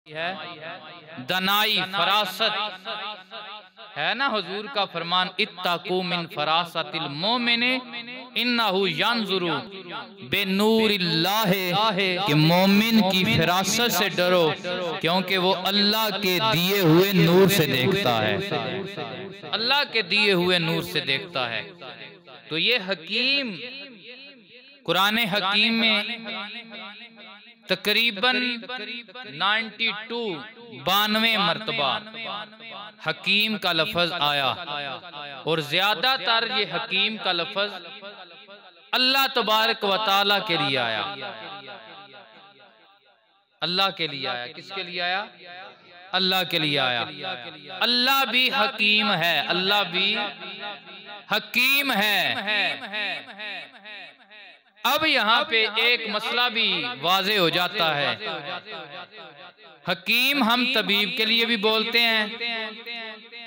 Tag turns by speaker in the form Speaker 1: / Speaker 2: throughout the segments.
Speaker 1: है दनाई फरासत है ना। हुजूर का फरमान इत्तकू मिन फरासतिल मोमिने इन्नहु यंजुरु बेनूरिल्लाह, कि मोमिन की फरासत से डरो क्योंकि वो अल्लाह के दिए हुए नूर से देखता है, अल्लाह के दिए हुए नूर से देखता है। तो ये हकीम कुरान हकीम में तकरीबन 92 मरतबा हकीम का लफ्ज आया और ज्यादातर ये हकीम का लफ्ज अल्लाह तबारक व तआला के लिए आया, अल्लाह के लिए आया। किसके लिए आया? अल्लाह के लिए आया। अल्लाह भी हकीम है, अल्लाह भी हकीम है। अब यहाँ पे एक मसला भी वाज़े हो जाता है। हकीम हम तबीब के लिए भी बोलते हैं,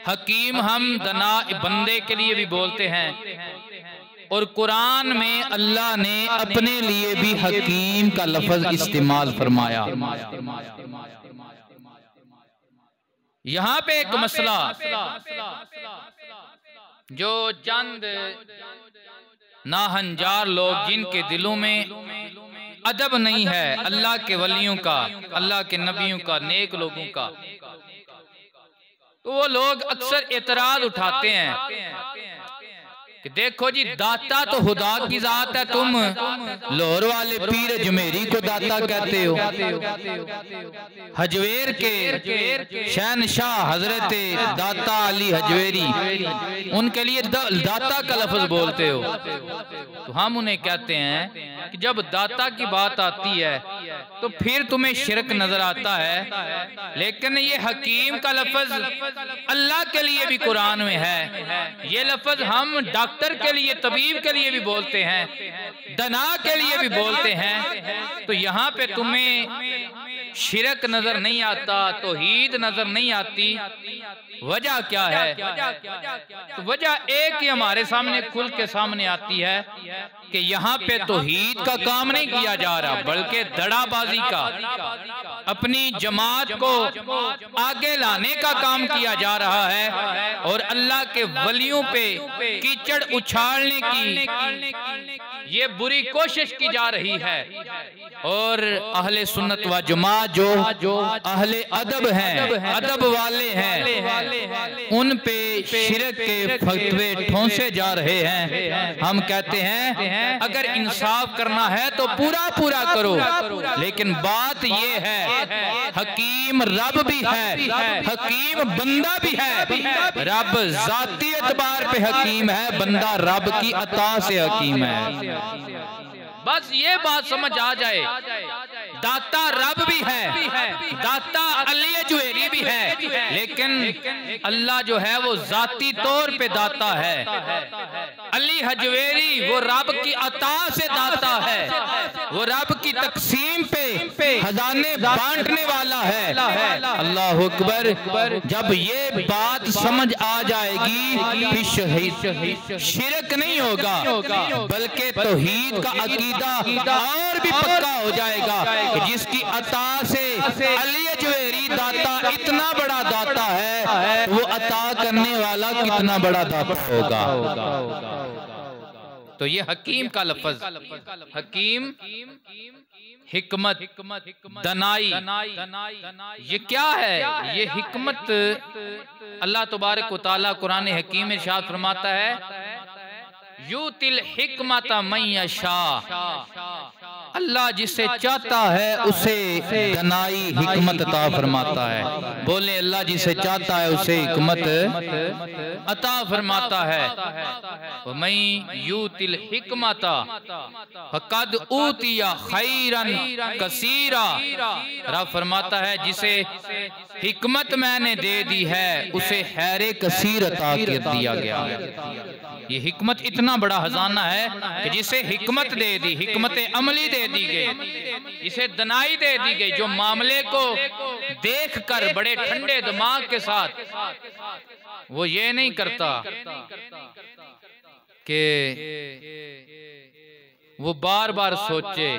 Speaker 1: हकीम हम दना बंदे के लिए भी बोलते हैं, और कुरान में अल्लाह ने अपने लिए भी हकीम का लफ्ज इस्तेमाल फरमाया। यहाँ पे एक मसला जो चंद नाहंजार लोग जिनके दिलों में अदब नहीं है अल्लाह के वलियों का, अल्लाह के नबियों का, नेक लोगों का, तो वो लोग अक्सर एतराज उठाते हैं कि देखो जी दाता तो खुदा की जात है, तुम लाहौर वाले पीर अजमेरी को दाता कहते हो, हजवेर के शहनशाह हजरत दाता अली हजवेरी उनके लिए दाता का लफ्ज बोलते हो। तो हम उन्हें कहते हैं कि जब दाता की बात आती है तो फिर तुम्हें शिरक नजर आता है, लेकिन ये हकीम का लफ्ज अल्लाह के लिए भी कुरान में है। ये लफ्ज हम डॉक्टर के लिए, तबीब के लिए भी बोलते हैं, दना के लिए भी बोलते हैं। तो यहाँ पे तुम्हें शिरक नजर नहीं आता, तौहीद नजर नहीं आती। वजह क्या है? तो वजह एक ही हमारे सामने खुल के सामने आती है कि यहाँ पे तौहीद का काम नहीं किया जा रहा, बल्कि दड़ाबाजी का, अपनी जमात को आगे लाने का काम किया जा रहा है और अल्लाह के वलियों पे कीचड़ उछालने की ये बुरी कोशिश की जा रही है। और अहले सुन्नत व जमात जो अहले अदब हैं, अदब वाले हैं, उन पे शिरक के फतवे ठोंसे जा रहे हैं। हम कहते हैं अगर इंसाफ करना है तो पूरा पूरा करो, लेकिन बात ये है हकीम रब भी है, हकीम बंदा भी है। रब जाती एतबार पे हकीम है, बंदा रब की अता से हकीम है। बस ये बात समझ आ जाए, दाता रब भी है, दाता अली हजवेरी भी है, लेकिन अल्लाह जो है वो जाती तौर पे दाता है। अली हजवेरी वो रब की अता से दाता है, वो रब की तकसीम पे खजाने बांटने वाला है। अल्लाह अकबर। जब ये बात समझ आ जाएगी फिर शिरक नहीं होगा, बल्कि तौहीद का अकीदा और भी पक्का हो जाएगा कि जिसकी अता से अली हजवेरी दाता इतना बड़ा दाता है, वो अता करने वाला कितना बड़ा दाता होगा। तो ये हकीम का लफ्ज, हकीम हिकमत, दनाई, ये क्या है? ये हिकमत अल्लाह तबारक व तआला कुरान हकीम में इरशाद फरमाता है यूतिल हिकमत मन यशा, अल्लाह जिसे चाहता है उसे दनाई हिकमत अता फरमाता है। बोले अल्लाह जिसे चाहता है उसे हिकमत अता फरमाता है। मैं यूतिल हिकमत फकद ऊतिया खैरन कसीरा, रब फरमाता है जिसे हिकमत मैंने दे दी है उसे खैर कसीर अता कर दिया गया। ये हिकमत इतना बड़ा खजाना है कि जिसे हिकमत दे दी, हिकमत अमली दे दी गई, इसे दनाई दे दी गई, जो मामले को देखकर बड़े ठंडे दिमाग के साथ वो ये नहीं करता कि वो बार बार सोचे,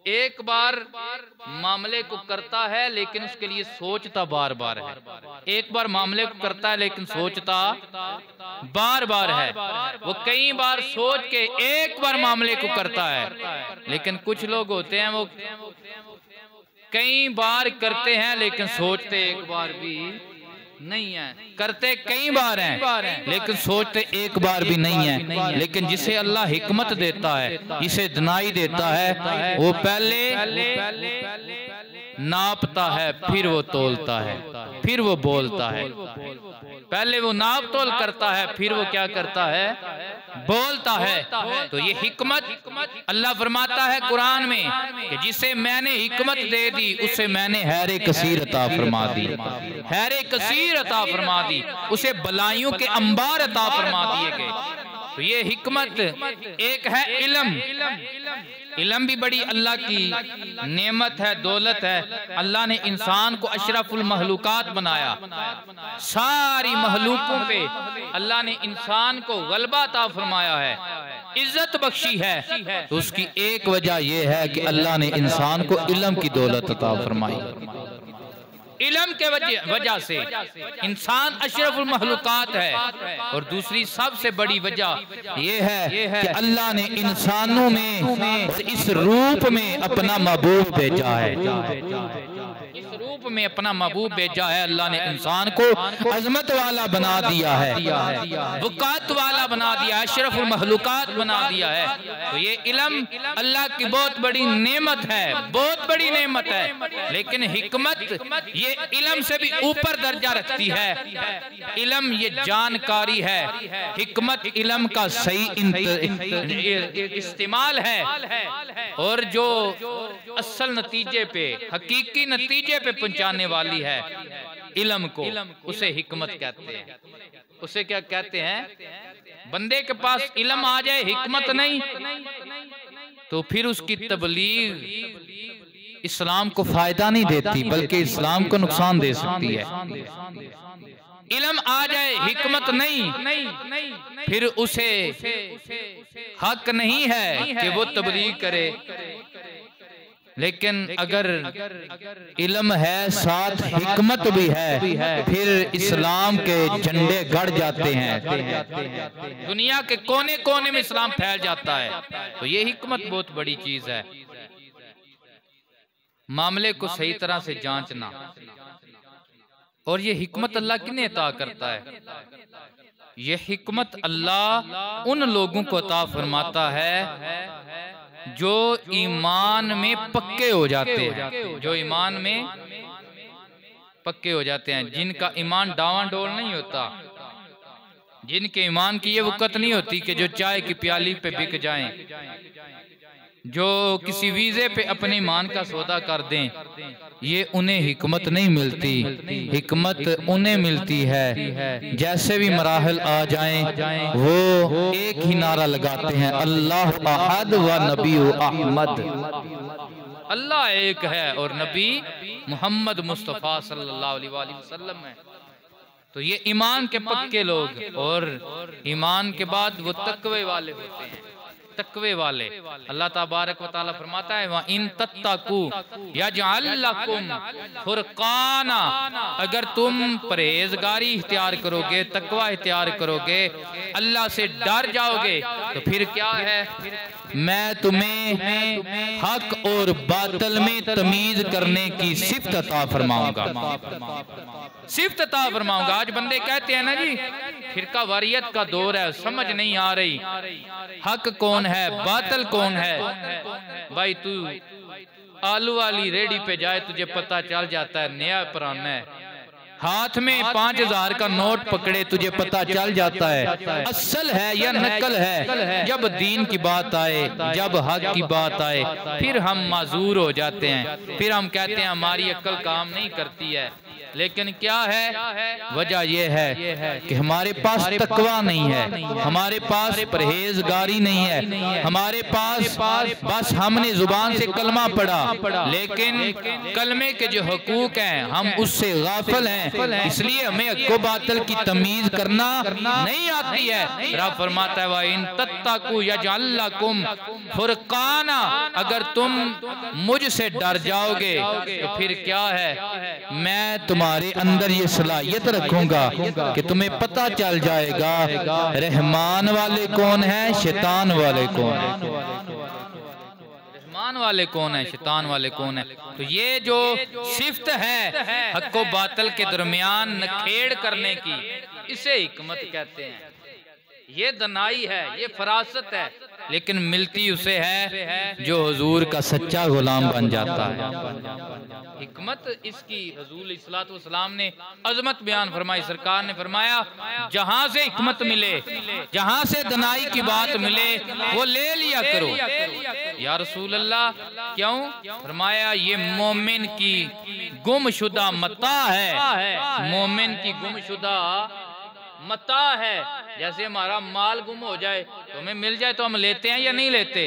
Speaker 1: एक बार मामले को करता है लेकिन उसके लिए सोचता बार बार है। एक बार मामले को करता है लेकिन सोचता बार बार है। वो कई बार सोच के एक बार मामले को करता है। लेकिन कुछ लोग होते हैं वो कई बार करते हैं लेकिन सोचते एक बार भी नहीं है। करते कई बार हैं लेकिन सोचते एक बार भी नहीं है। लेकिन जिसे अल्लाह हिकमत देता है, जिसे दिनाई देता है, वो पहले नापता है, फिर वो तोलता है, फिर वो बोलता है। पहले वो नाप तोल करता है, फिर वो क्या करता है, बोलता है। तो ये हिकमत अल्लाह फरमाता है कुरान में कि जिसे मैंने हिकमत दे दी उसे मैंने हैरे कसीर अता फरमा दी, हैरे कसीर अता फरमा दी, उसे बलाइयों के अंबार अता फरमा दिए गए। तो ये हिकमत एक है इल्म। इल्म भी बड़ी अल्लाह की नेमत है, दौलत है। अल्लाह ने इंसान को अशरफुल महलूकात बनाया। सारी महलूकों पे अल्लाह ने इंसान को गलबा अता फरमाया है, इज्जत बख्शी है। तो उसकी एक वजह यह है कि अल्लाह ने इंसान को इल्म की दौलत अता फरमाई। इल्म के वजह से इंसान अशरफुल महलूकात है। और दूसरी सबसे बड़ी वजह यह है कि अल्लाह ने इंसानों में इस रूप में अपना महबूब भेजा है, इस रूप में अपना महबूब भेजा है। अल्लाह ने इंसान को अजमत वाला बना दिया है, वक़ात वाला बना दिया है, अशरफुल महलूकात बना दिया है। तो ये इल्म अल्लाह की बहुत बड़ी नेमत है, बहुत बड़ी नेमत है। लेकिन हिकमत ये इल्म से भी ऊपर दर्जा रखती है। इल्म ये जानकारी है, हिकमत इल्म का सही इस्तेमाल है। और जो असल नतीजे पे, हकीकी नतीजे पे पहुंचाने वाली है इल्म को, उसे हिकमत कहते हैं। उसे क्या कहते हैं? बंदे के पास इल्म आ जाए, हिकमत नहीं, तो फिर उसकी तबलीग इस्लाम को फायदा नहीं देती बल्कि इस्लाम को नुकसान दे सकती है। इल्म आ जाए, हिकमत नहीं, फिर उसे हक नहीं है कि वो तबलीग करे। लेकिन अगर इल्म है साथ हिकमत भी है, फिर इस्लाम के झंडे गड़ जाते हैं, दुनिया के कोने कोने में इस्लाम फैल जाता है। तो ये हिकमत बहुत बड़ी चीज है। मामले को सही तरह से जांचना। और ये हिकमत अल्लाह किन्हें अता करता है? ये हिकमत अल्लाह उन लोगों को अता फरमाता है जो ईमान में पक्के हो जाते हैं, जो ईमान में पक्के हो जाते हैं, जिनका ईमान डावाडोल नहीं होता, जिनके ईमान की ये वक़्त नहीं होती कि जो चाय की प्याली पे बिक जाएं, जो किसी वीजे पे अपने ईमान का सौदा कर दें। ये उन्हें हिकमत नहीं मिलती। हिकमत उन्हें मिलती है जैसे भी मराहल आ जाएं वो एक ही नारा लगाते हैं, अल्लाह अहद व नबी अहमद। अल्लाह एक है और नबी मोहम्मद मुस्तफ़ा सल्लल्लाहु अलैहि वसल्लम है। तो ये ईमान के पक्के लोग, और ईमान के बाद वो तकवे वाले होते हैं। तकवे वाले अल्लाह तबारक व तआला फरमाता है, व इन तत्तकू यजअल लकुम फुरकाना, अगर तुम परहेजगारी इख्तियार करोगे, तकवा इख्तियार करोगे, अल्लाह से डर जाओगे, तो फिर क्या है, मैं तुम्हें हक और बातिल में तमीज करने की सिफ्त अता फरमाऊंगा, सिफ्त अता फरमाऊंगा। आज बंदे कहते हैं ना जी फिरका वारियत का दौर है, समझ नहीं आ रही हक कौन है, बातिल कौन है। भाई तू आलू वाली रेडी पे जाए, तुझे पता चल जाता है नया पुराना है। हाथ में 5000 का नोट पकड़े, तुझे पता चल जाता है असल है या नकल है। जब दीन की बात आए, जब हक की बात आए, फिर हम माजूर हो जाते हैं। फिर हम कहते हैं हमारी अक्ल काम नहीं करती है। लेकिन क्या है, वजह यह है कि हमारे पास तकवा नहीं है, हमारे पास परहेजगारी नहीं है, हमारे पास बस हमने जुबान से कलमा पढ़ा लेकिन कलमे के जो हकूक हैं हम उससे गाफिल हैं, इसलिए हमें हक़ बातिल की तमीज करना नहीं आती है। रब फरमाता है व इन तत्तकू यजअल लकुम फुरकाना, अगर तुम मुझसे डर जाओगे तो फिर क्या है, मैं तुम्हारे अंदर ये सलाहियत रखूंगा कि तुम्हें पता चल जाएगा रहमान वाले कौन है, शैतान वाले कौन है, रहमान वाले कौन है, शैतान वाले कौन है। तो ये जो सिफ्त है हक़ व बातिल के दरमियान नखेड़ करने की, इसे हिकमत कहते हैं। ये दनाई है, ये फरासत है, लेकिन मिलती उसे है जो हुजूर का सच्चा गुलाम बन जाता है। हिकमत इसकी हुजूर इस्लातु वस्सलाम ने अजमत बयान फरमाई। सरकार ने फरमाया जहां से हिकमत मिले, जहां से दनाई की बात मिले वो ले लिया करो। या रसूल अल्लाह क्यों? फरमाया ये मोमिन की गुमशुदा मता है, मोमिन की गुमशुदा मता है। जैसे हमारा माल गुम हो जाए तो हमें मिल जाए तो हम लेते हैं या नहीं लेते,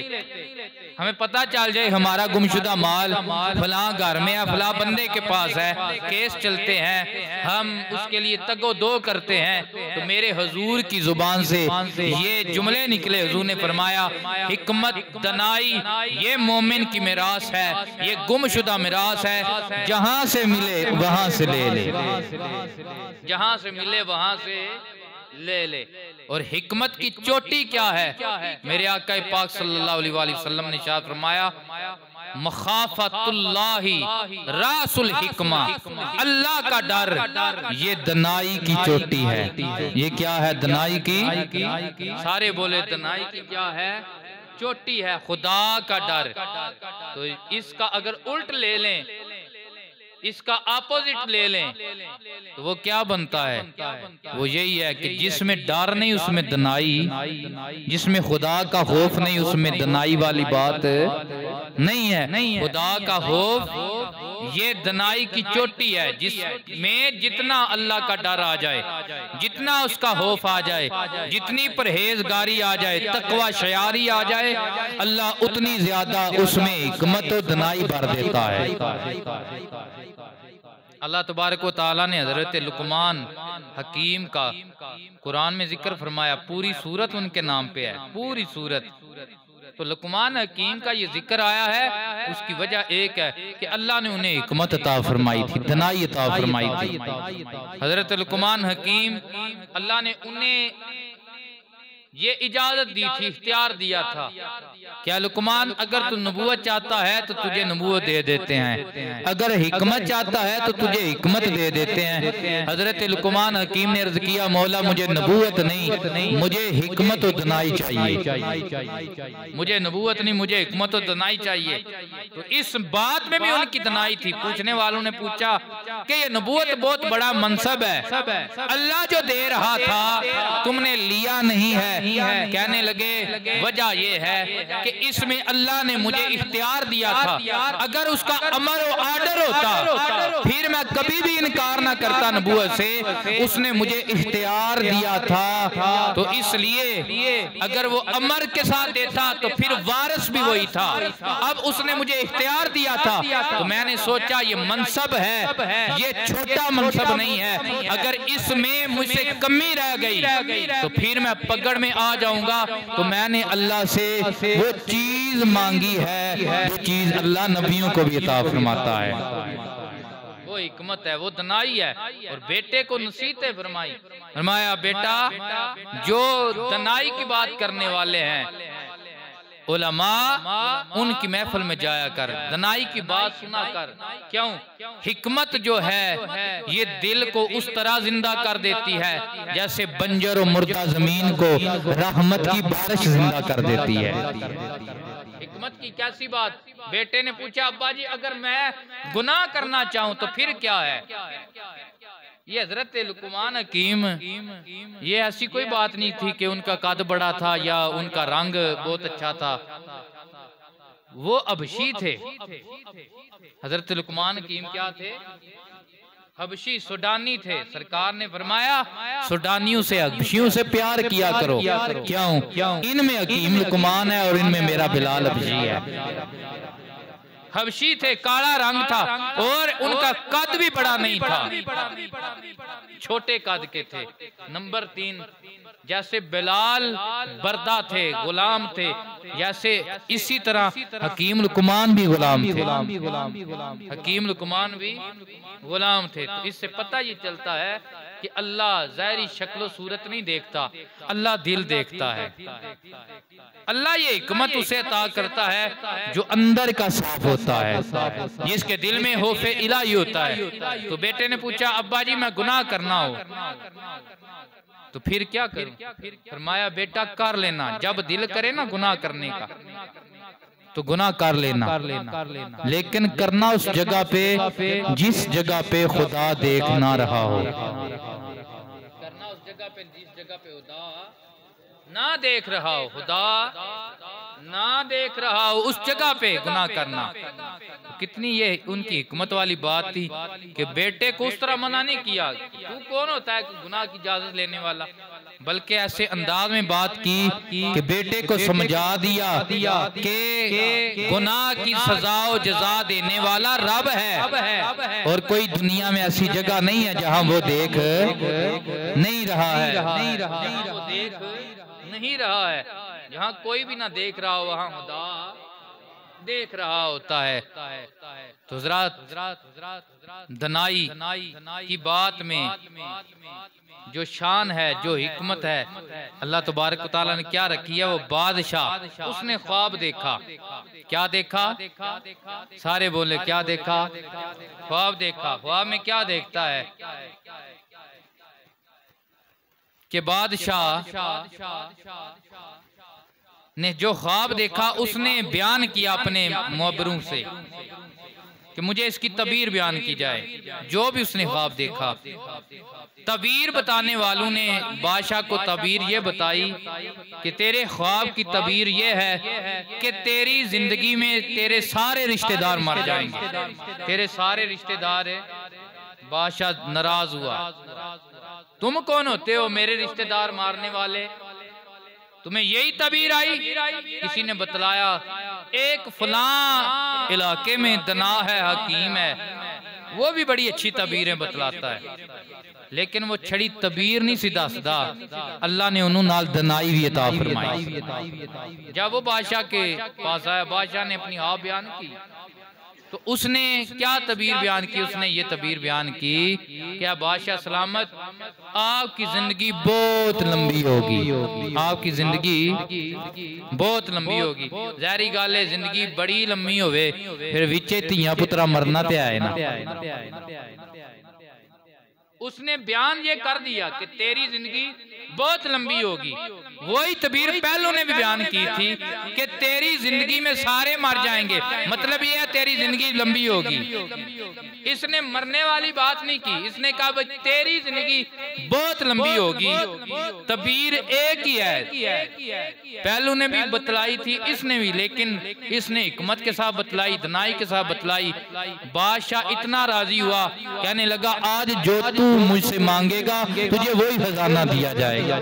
Speaker 1: हमें पता चल जाए हमारा गुमशुदा माल फला घर में या फला बंदे के पास है, केस चलते हैं, हम उसके लिए तगो दो करते हैं, तो मेरे हुजूर की जुबान से ये जुमले निकले। हुजूर ने फरमाया हिकमत दनाई ये मोमिन की मिरास है, ये गुमशुदा मिरास है, जहां से मिले वहां से ले ले, जहां से मिले वहां से ले ले। और हिकमत की चोटी क्या है? मेरे आका पाक सल्लल्लाहु अलैहि वसल्लम ने इरशाद फरमाया मखाफतुल्लाहि रासुल हिकमा, अल्लाह का डर ये दनाई की चोटी है। ये क्या है दनाई की? सारे बोले दनाई की क्या है? चोटी है, खुदा का डर। तो इसका अगर उल्ट ले लें, इसका अपोजिट ले लें तो वो क्या बनता है? वो यही है कि जिसमें डर नहीं उसमें दनाई, जिसमें खुदा का खौफ नहीं उसमें दनाई वाली बात नहीं है। खुदा का खौफ ये दनाई की चोटी है, जिसमें जितना अल्लाह का डर आ जाए, जितना उसका खौफ आ जाए, जितनी परहेजगारी आ जाए, तकवा शयारी आ जाए, अल्लाह उतनी ज्यादा उसमें हिकमत और दनाई भर देता है। अल्लाह तबारक व तआला ने हजरत लुकमान हकीम का कुरान में जिक्र फरमाया, पूरी सूरत उनके नाम पे है, पूरी सूरत। तो लुकमान हकीम का ये जिक्र आया है, उसकी वजह एक है कि अल्लाह ने उन्हें हिकमत अता फरमाई थी, दनाई अता फरमाई थी। हजरत लुकमान हकीम अल्लाह ने उन्हें ये इजाजत दी थी, इख्तियार दिया था, क्या लुकमान अगर तू नबूवत चाहता है तो तुझे नबूवत दे देते हैं, अगर हिकमत चाहता है तो तुझे हिकमत दे देते हैं। हजरत लुकमान हकीम ने अर्ज किया मौला मुझे नबूवत नहीं, मुझे हिकमत और दनाई चाहिए, मुझे नबूवत नहीं मुझे हिकमत और दनाई चाहिए। तो इस बात में भी उनकी दनाई थी। पूछने वालों ने पूछा कि ये नबूवत बहुत बड़ा मनसब है, अल्लाह जो दे रहा था तुमने लिया नहीं है। कहने लगे वजह ये है कि इसमें अल्लाह ने मुझे इख्तियार दिया था, अगर उसका अमर और आर्डर होता फिर मैं कभी भी इनकार ना करता नबूवत से, उसने मुझे इख्तियार दिया था, तो इसलिए अगर वो अमर के साथ देता तो फिर वारिस भी वही था, अब उसने मुझे इख्तियार दिया था तो मैंने सोचा ये मनसब है, ये छोटा मनसब नहीं है, अगर इसमें मुझसे कमी रह गई तो फिर मैं पकड़ में आ जाऊंगा। तो मैंने अल्लाह से वो चीज मांगी है जो चीज अल्लाह नबियों को भी अता फरमाता है, वो हिकमत है, वो दनाई है। और बेटे को नसीहतें फरमाई, फरमाया बेटा जो दनाई की बात करने वाले हैं उलमा उनकी महफिल में जाया कर, दनाई की बात सुना कर। क्यों? हिकमत जो है ये दिल को उस तरह जिंदा कर देती है जैसे बंजर और मुर्दा जमीन को रहमत की बारिश जिंदा कर देती है। हिकमत की कैसी बात? बेटे ने पूछा अब्बा जी अगर मैं गुनाह करना चाहूं तो फिर क्या है? ये हजरत लुकमान हकीम ये ऐसी कोई बात नहीं थी कि उनका कद बड़ा था या उनका रंग बहुत अच्छा था, वो अबशी थे। हजरत लुकमान हकीम क्या थे? हबशी सुडानी थे। सरकार ने फरमाया सुडानियों से हबशियों से प्यार किया करो। क्यों? इनमें हकीम लुकमान है और इनमें मेरा बिलाल हबशी है। हबशी थे, काला रंग था और उनका कद भी बड़ा नहीं था, छोटे कद के थे। नंबर 3, जैसे बिलाल बरदा थे, गुलाम थे, जैसे इसी तरह हकीम लुकमान भी गुलाम थे। हकीम लुकमान भी गुलाम थे। तो इससे पता ये चलता है कि अल्लाह ज़ाहिरी शक्ल सूरत नहीं देखता, अल्लाह दिल देखता है। अल्लाह ये हिकमत उसे अता करता है जो अंदर का साफ होता है, जिसके दिल में खौफ़े इलाही होता है। तो बेटे ने पूछा अब्बा जी मैं गुनाह करना हो तो फिर क्या करूं? फरमाया बेटा कर लेना, जब दिल करे ना गुनाह करने का तो गुनाह कर लेना, लेकिन करना उस जगह पे जिस जगह पे खुदा देख ना रहा हो। करना उस जगह पे जिस जगह पे खुदा ना देख रहा हो, खुदा ना देख रहा हो, उस जगह पे गुनाह करना। कितनी ये उनकी हिकमत वाली बात थी कि बेटे को उस तरह मना नहीं किया। तू कौन होता है गुनाह की इजाजत लेने वाला, बल्कि ऐसे अंदाज में बात की कि बेटे को समझा दिया कि गुनाह की सजा और जजा देने वाला रब है और कोई दुनिया में ऐसी जगह नहीं है जहां वो देख नहीं रहा है, नहीं रहा है। जहाँ कोई भी ना देख रहा हो वहाँ खुदा देख रहा होता है। तो हज़रात दनाई की बात में जो शान है, जो हिकमत है, अल्लाह तबारक व तआला ने क्या रखी है। वो बादशाह, उसने ख्वाब देखा। क्या देखा? सारे बोले क्या देखा? ख्वाब देखा। ख्वाब में क्या देखता है कि बादशाह ने जो ख्वाब देखा उसने बयान किया अपने मुअब्बरों से कि मुझे इसकी तबीर बयान की जाए। जो भी उसने ख्वाब देखा, तबीर बताने वालों ने बादशाह को तबीर ये बताई कि तेरे ख्वाब की तबीर ये है कि तेरी जिंदगी में तेरे सारे रिश्तेदार मर जाएंगे, तेरे सारे रिश्तेदार। बादशाह नाराज हुआ, तुम कौन होते हो मेरे रिश्तेदार मारने वाले? तुम्हें यही तबीर आई? किसी ने बतलाया एक फलां इलाके में दना है, हकीम है, वो भी बड़ी अच्छी तबीरें बतलाता है। लेकिन वो छड़ी तबीर नहीं सीधा सीधा, अल्लाह ने उन्होंने नाल दनाई भी अता फरमाई। जब वो बादशाह के पास आया, बादशाह ने अपनी हाल बयान की तो उसने क्या तबीर बयान की? उसने ये तबीर बयान की, क्या बादशाह सलामत, आपकी जिंदगी बहुत लंबी होगी, आपकी जिंदगी बहुत लंबी होगी। ज़ाहिरी गल है जिंदगी बड़ी लंबी होवे फिर विचे धियां पुत्रा मरना ते आए ना। उसने बयान ये कर दिया कि तेरी जिंदगी बहुत लंबी होगी। वही तबीर पहलों ने भी बयान की थी कि तेरी जिंदगी में सारे मर जाएंगे, मतलब ये है तेरी जिंदगी लंबी होगी। इसने मरने वाली बात नहीं की, इसने कहा भाई तेरी जिंदगी बहुत लंबी होगी। तबीर एक ही है, पहलू ने भी बतलाई थी, इसने भी, लेकिन इसने हिकमत के साथ बतलाई, दनाई के साथ बतलाई। बादशाह इतना राजी हुआ, कहने लगा आज जो तू मुझसे मांगेगा तुझे वही खजाना दिया जाएगा,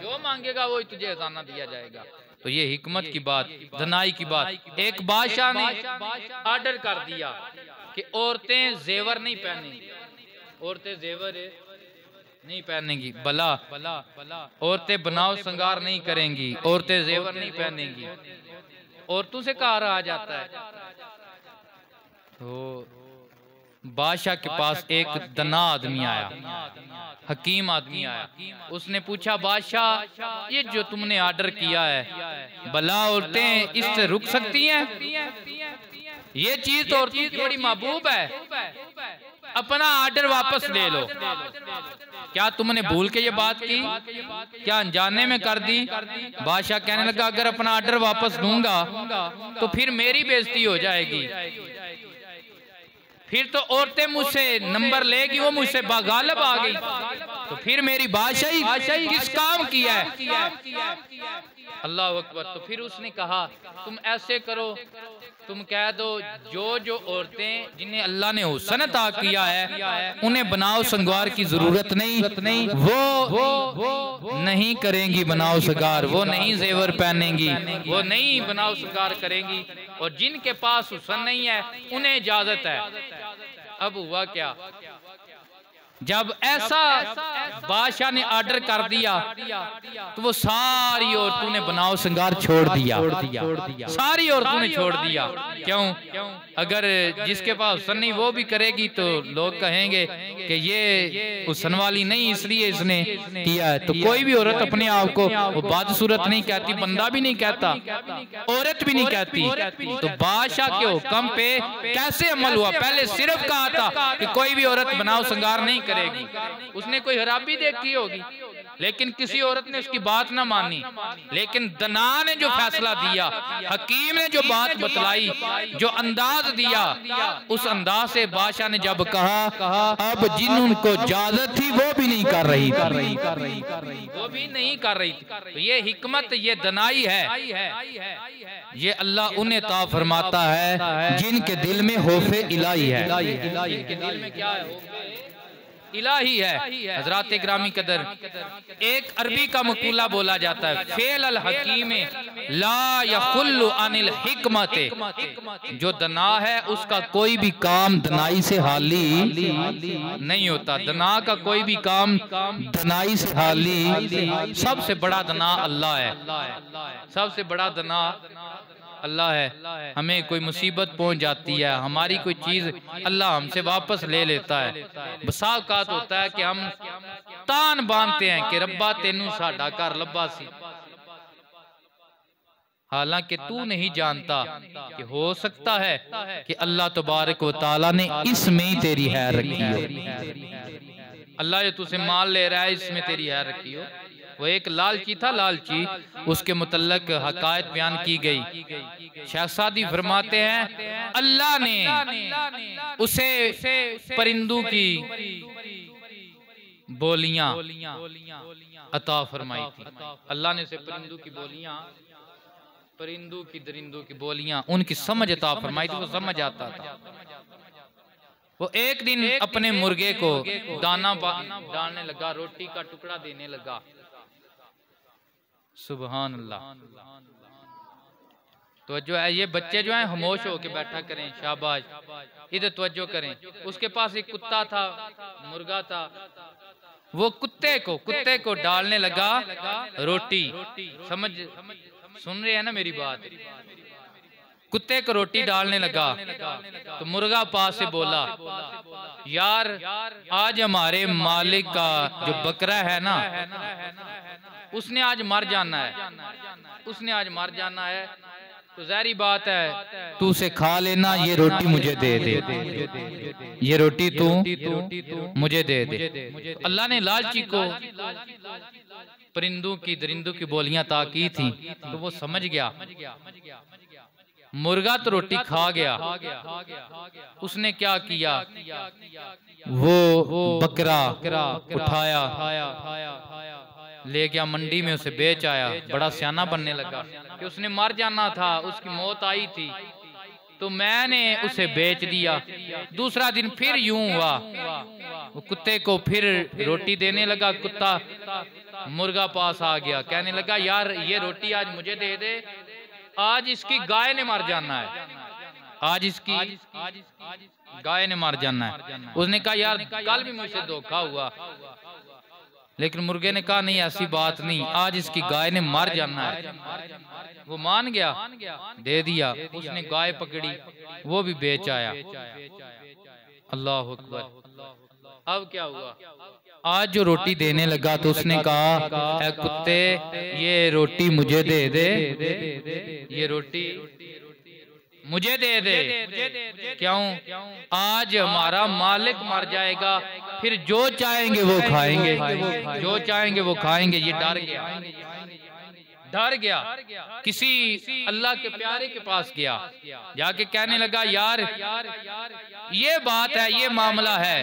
Speaker 1: जो मांगेगा वही तुझे खजाना दिया जाएगा। तो ये हिकमत की बात, दनाई की बात। एक बादशाह ने ऑर्डर कर दिया कि औरतें जेवर नहीं पहनेंगी, औरतें जेवर नहीं पहनेंगी, भला औरतें बनाव श्रृंगार नहीं करेंगी, औरतें जेवर नहीं पहनेंगी। औरतों से कहा रहा जाता है। तो बादशाह के पास एक दना आदमी आया, हकीम आदमी आया। उसने पूछा बादशाह ये जो तुमने ऑर्डर किया है, भला औरतें इससे रुक सकती हैं? ये चीज तो औरतों की बड़ी महबूब है, अपना ऑर्डर वापस ले लो। क्या तुमने भूल के ये बात की? क्या अनजाने में कर दी? बादशाह कहने लगा अगर अपना ऑर्डर वापस दूंगा तो फिर मेरी बेइज्जती हो जाएगी, फिर तो औरतें मुझसे नंबर लेगी, वो मुझसे बागालब आ गई, तो फिर मेरी बादशाही किस काम की है? अल्लाह अकबर। तो फिर उसने कहा तुम ऐसे करो, तुम कह दो जो जो औरतें जिन्हें अल्लाह ने हुस्न अता किया है उन्हें बनाओ संगवार की जरूरत नहीं, वो नहीं करेंगी बनाओ संगार, वो नहीं जेवर पहनेंगी, वो नहीं बनाओ संगार करेंगी, और जिनके पास हुस्न नहीं है उन्हें इजाजत है। अब हुआ क्या, जब ऐसा बादशाह ने ऑर्डर कर दिया तो वो सारी औरतों ने बनाओ श्रृंगार छोड़ दिया, सारी औरतों ने छोड़ दिया। क्यों? अगर जिसके पास हुस्न नहीं वो भी करेगी तो लोग कहेंगे कि ये हुस्न वाली नहीं इसलिए इसने किया है। तो कोई भी औरत अपने आप को वो बदसूरत नहीं कहती, बंदा भी नहीं कहता, औरत भी नहीं कहती। तो बादशाह के हुक्म पे कैसे अमल हुआ? पहले सिर्फ कहा था कि कोई भी औरत बनाओ श्रृंगार नहीं करेगी, उसने कोई खराबी देखी होगी, लेकिन किसी औरत ने उसकी बात ना मानी। लेकिन दना ने जो फैसला दिया, हकीम ने जो बात बतलाई, जो अंदाज दिया, उस अंदाज से बादशाह ने जब कहा अब जिनको इजाजत थी वो भी नहीं कर रही, वो भी नहीं कर रही थी। तो ये हिकमत, ये दनाई है, ये अल्लाह उन्हें ता फरमाता है जिनके दिल में खौफे इलाही है। जिनके दिल में क्या है? इलाही है। हजरात ग्रामी कदर, एक अरबी का मकूला बोला जाता है, फेल अल हकीम ला यखुल्लु अनिल हिकमत। जो दना है उसका कोई भी काम दनाई से हाली नहीं होता, दना का कोई भी काम दनाई से हाली। सबसे बड़ा दना अल्लाह है, सबसे बड़ा दना अल्लाह है। हमें कोई मुसीबत पहुंच जाती है, हमारी कोई चीज अल्लाह हमसे वापस ले लेता है। बसा औकात होता है कि हम तान बांधते हैं कि रब्बा तेनू साडा घर लब्बा सी, हालांकि तू नहीं जानता कि हो सकता है कि अल्लाह तबारक व तआला ने इसमें ही तेरी हैर रखी हो। अल्लाह जो तुझसे माल ले रहा है इसमें तेरी हैर रखी हो। वो एक लालची था, लालची, उसके मुतल्लक हकायत बयान की गई। शहजादी फरमाते हैं अल्लाह ने उसे परिंदों की बोलियां अता फरमाई थी। अल्लाह ने उसे परिंदों की बोलियां, परिंदों की दरिंदों की बोलियां, उनकी समझ अता फरमाई थी, वो समझ आता था। वो एक दिन अपने मुर्गे को दाना डालने लगा, रोटी का टुकड़ा देने लगा। सुबहान अल्लाह। तो जो है ये बच्चे जो हैं खामोश होके बैठा करें, शाबाश, इधर तवज्जो करें। उसके पास एक कुत्ता था, मुर्गा था, वो कुत्ते को डालने लगा रोटी। समझ सुन रहे हैं ना मेरी बात? कुत्ते को रोटी डालने लगा तो मुर्गा पास से बोला यार आज हमारे मालिक का जो बकरा है ना उसने आज मर जाना है, उसने आज मर जाना है, तो ज़ाहिरी बात है तू उसे खा लेना, ये रोटी मुझे दे दे, ये रोटी तू मुझे दे दे। अल्लाह ने लालची को परिंदों की दरिंदों की बोलियां ताकी थी तो वो समझ गया। मुर्गा तो रोटी खा गया, उसने क्या किया, वो बकरा उठाया ले गया मंडी में, उसे बेच आया। बड़ा सियाना बनने लगा कि उसने मर जाना था, उसकी मौत आई थी तो मैंने उसे बेच दिया। दूसरा दिन फिर यूं हुआ, वो कुत्ते को फिर रोटी देने लगा। कुत्ता मुर्गा पास आ गया, कहने लगा यार ये रोटी आज मुझे दे दे, आज इसकी गाय ने मर जाना है, आज इसकी गाय ने मर जाना है। उसने कहा यार कल भी मुझसे धोखा हुआ, लेकिन मुर्गे ने कहा नहीं ऐसी बात नहीं, आज इसकी गाय ने मर जाना है। वो मान गया, दे दिया। उसने गाय पकड़ी, वो भी बेच आया। अल्लाह अकबर। अब क्या हुआ, आज जो रोटी देने लगा तो उसने कहा ऐ कुत्ते ये रोटी मुझे दे दे, ये रोटी मुझे दे दे। क्यों? आज हमारा मालिक मर जाएगा, फिर जो चाहेंगे वो खाएंगे, जो चाहेंगे वो खाएंगे। ये डर गया, डर गया, किसी अल्लाह के प्यारे के पास गया, जाके कहने लगा यार ये बात है, ये मामला है।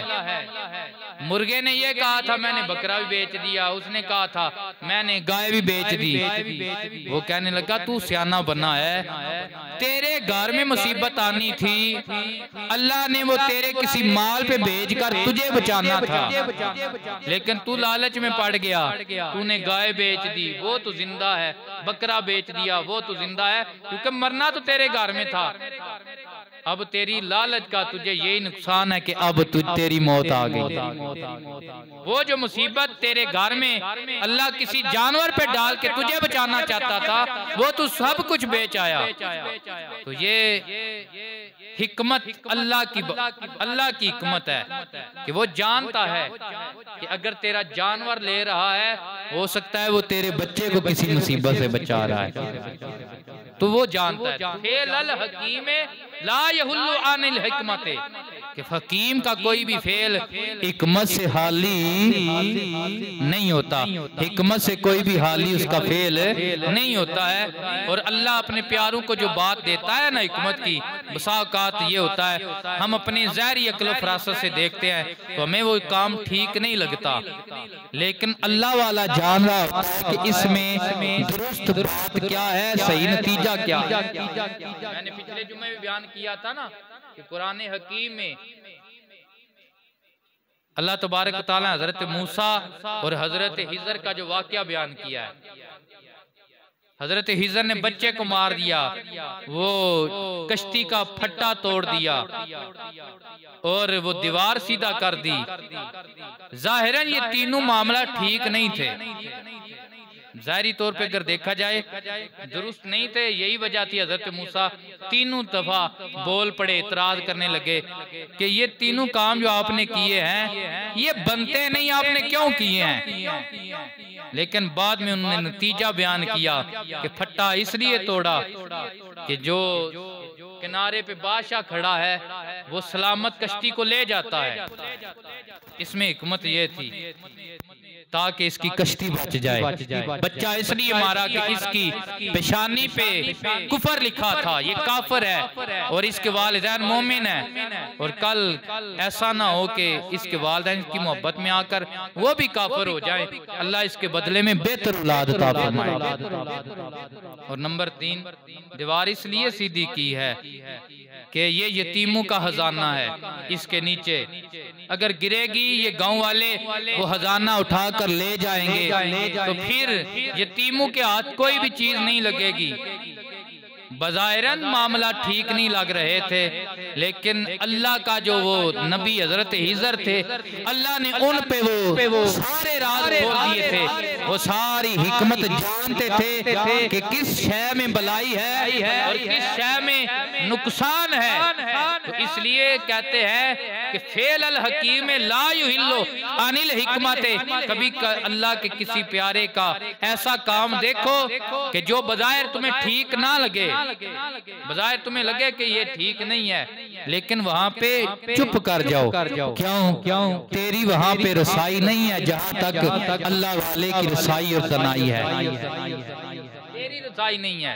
Speaker 1: मुर्गे ने ये कहा था मैंने बकरा भी बेच दिया, उसने कहा था मैंने गाय भी बेच दी। वो कहने लगा तू सियाना बना है, तेरे घर में मुसीबत आनी थी, अल्लाह ने वो तेरे किसी माल पे भेजकर तुझे बचाना था, लेकिन तू लालच में पड़ गया, तूने गाय बेच दी, वो तो जिंदा है, बकरा बेच दिया, वो तो जिंदा है, क्योंकि मरना तो तेरे घर में था। अब तेरी लालच का तुझे यही नुकसान है कि अब तेरी मौत आ गई। वो जो मुसीबत तेरे घर में अल्लाह किसी जानवर पे डाल के तुझे बचाना चाहता था, वो तू सब कुछ बेच आया। तो ये हिकमत अल्लाह की हिकमत है कि वो जानता है कि अगर तेरा जानवर ले रहा है, हो सकता है वो तेरे बच्चे को किसी मुसीबत से बचा रहा है, तो वो जानता है। फेल अल हकीम ला यहुल्लु अनिल हिकमत, कि हकीम का कोई भी फेल हिकमत से हाली नहीं होता, हिकमत से कोई भी हाली उसका फेल नहीं होता है। और अल्लाह अपने प्यारों को जो बात देता है ना हिकमत की, बसा औकात ये होता है हम अपनी ज़ाहिरी अक्ल फरासत से देखते हैं तो हमें वो काम ठीक नहीं लगता, लेकिन अल्लाह वाला जान रहा कि इसमें दुरुस्त बात क्या है, सही नतीजा क्या है। मैंने पिछले जुम्मे में बयान किया था ना कि कुरान हकीम में अल्लाह तबारक व तआला हजरत मूसा और हजरत हिजर का जो वाकया बयान किया है। हजरत हिजर ने बच्चे को मार दिया, वो कश्ती का फट्टा तोड़ दिया और वो दीवार सीधा कर दी। जाहिरन ये तीनों मामला ठीक नहीं थे, जाहिरी तौर पे अगर देखा जाए दुरुस्त नहीं थे। यही वजह थी हजरत मूसा तीनों दफा बोल पड़े, इतराज करने लगे कि ये तीनों काम जो आपने किए हैं ये बनते नहीं, आपने क्यों किए हैं। लेकिन बाद में उन्होंने नतीजा बयान किया कि फट्टा इसलिए तोड़ा कि जो किनारे पे बादशाह खड़ा है वो सलामत कश्ती को ले जाता है। इसमें हिकमत ये थी ताकि इसकी कश्ती बच जाए। बच्चा इसलिए मारा कि इसकी पेशानी पे कुफर लिखा था, ये काफिर है और इसके वालिदैन मोमिन है, और कल ऐसा ना हो कि इसके वालिदैन की मोहब्बत में आकर वो भी काफिर हो जाए, अल्लाह इसके बदले में बेहतर औलाद अता फरमाए। और नंबर 3, दीवार इसलिए सीधी की है कि ये यतीमों का खजाना है, इसके नीचे अगर गिरेगी ये गांव वाले वो खजाना उठाकर ले जाएंगे, तो फिर यतीमों के हाथ कोई भी चीज नहीं लगेगी। बज़ाहिरन मामला ठीक नहीं लग रहे थे, लेकिन अल्लाह का जो वो नबी हजरत हिजर थे, अल्लाह ने उन पे वो सारे राज खोल दिए थे, वो सारी हिकमत जानते थे कि किस शय में भलाई है और किस शय में नुकसान है। तो इसलिए कहते हैं कि फेल अल हकीम ला युहिल्लु अनिल हिकमत, कभी अल्लाह के किसी प्यारे का ऐसा काम देखो कि जो बज़ाहिर तुम्हें ठीक ना लगे, बजाय तुम्हें लगे कि ये ठीक नहीं है, लेकिन वहाँ पे चुप कर जाओ। क्यों? तेरी वहाँ पे रसाई नहीं है जहाँ तक अल्लाह वाले की रसाई और तनाई है, तेरी रसाई नहीं है।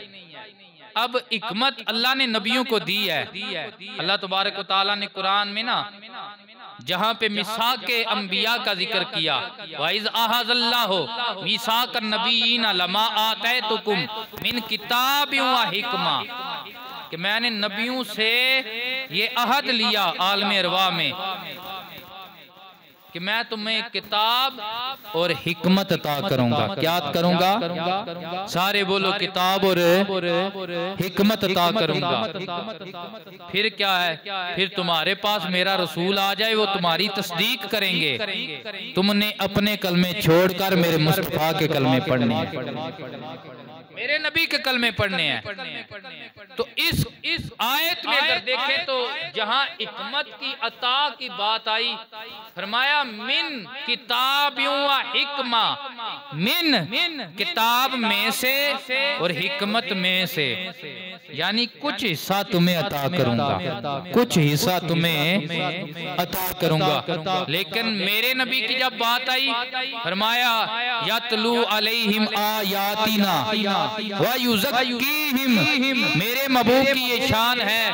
Speaker 1: अब हिकमत अल्लाह ने नबियों को दी है। अल्लाह तबारक व तआला ने कुरान में ना जहाँ पे मिसाक के अंबिया का जिक्र किया, वाइज अहज़ल्लाहु मिसाक नबीयीन लमा आतैतुकुम मिन किताबिन व हिकमा, कि मैंने नबियों से ये अहद लिया आलम अरवा में कि मैं तुम्हें किताब और हिकमत अता करूंगा। क्या करूंगा? सारे बोलो, किताब और हिकमत अता करूंगा। फिर क्या है? फिर तुम्हारे पास मेरा रसूल आ जाए, वो तुम्हारी तस्दीक करेंगे। तुमने अपने कलमे छोड़कर मेरे मुस्तफा के कलमे पढ़ने हैं, मेरे नबी के कलमे पढ़ने हैं। तो इस आयत में अगर देखें तो जहाँ हिकमत की अता की बात आई, फरमाया मिन किताबियों व हिकमा, मिन किताब में से और हिकमत में से, यानी कुछ हिस्सा तुम्हें अता करूंगा, कुछ हिस्सा तुम्हें अता करूंगा। लेकिन मेरे नबी की जब बात आई, फरमाया यतलू अलैहिम आयातिना व युज़क्कीहिम, मेरे महबूब की ये शान है,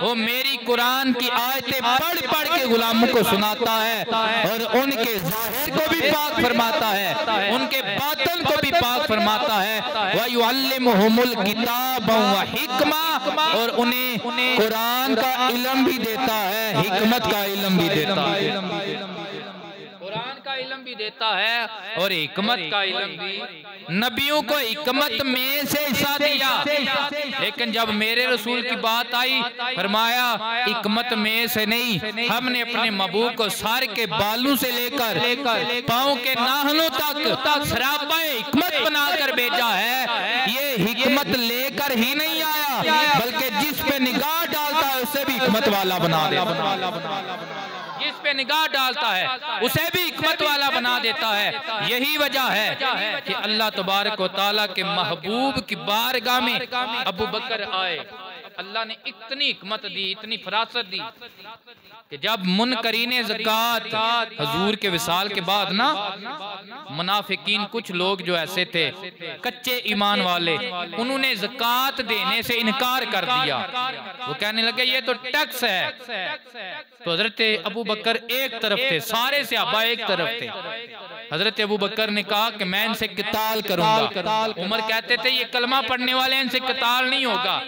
Speaker 1: वो मेरी कुरान की आयतें पढ़ पढ़ के गुलामों को सुनाता है और उनके ज़ाहिर को भी पाक फरमाता है, उनके बातिन को भी पाक फरमाता है। व युअल्लिमुहुमुल किताब व हिकमा, और उन्हें कुरान का इल्म भी देता है, हिकमत का इल्म भी देता है, कुरान का इल्म भी देता है और हिकमत का इल्म भी। नबियों को हिकमत में से हिस्सा दिया, लेकिन जब मेरे रसूल की बात आई, फरमाया हिकमत में से नहीं, हमने अपने महबूब को सर के बालों से लेकर पाँव के नाखूनों तक सरापा हिकमत बनाकर भेजा है। ये हिकमत लेकर ही नहीं आया, बल्कि जिस पे निगाह डालता है उसे भी हिकमत वाला बना देता, जिस पे निगाह डालता है उसे भी हिकमत वाला बना देता है। यही वजह है कि अल्लाह तबारक व तआला के महबूब की बारगाह में अबू बकर आए, अल्लाह ने इतनी हिकमत दी, इतनी फरासत दी कि जब मुनकरीने ज़कात हजूर के विसाल के बाद ना, मुनाफिकीन कुछ लोग जो ऐसे थे कच्चे ईमान वाले, उन्होंने ज़कात देने से इनकार कर दिया। वो कहने लगे ये तो टैक्स है। तो हजरत अबू बकर एक तरफ थे, सारे सहाबा एक तरफ थे। हजरत अबू बकर ने कहा कि मैं इनसे क़िताल करूंगा। उमर कहते थे ये कलमा पढ़ने वाले, इनसे क़िताल नहीं होगा।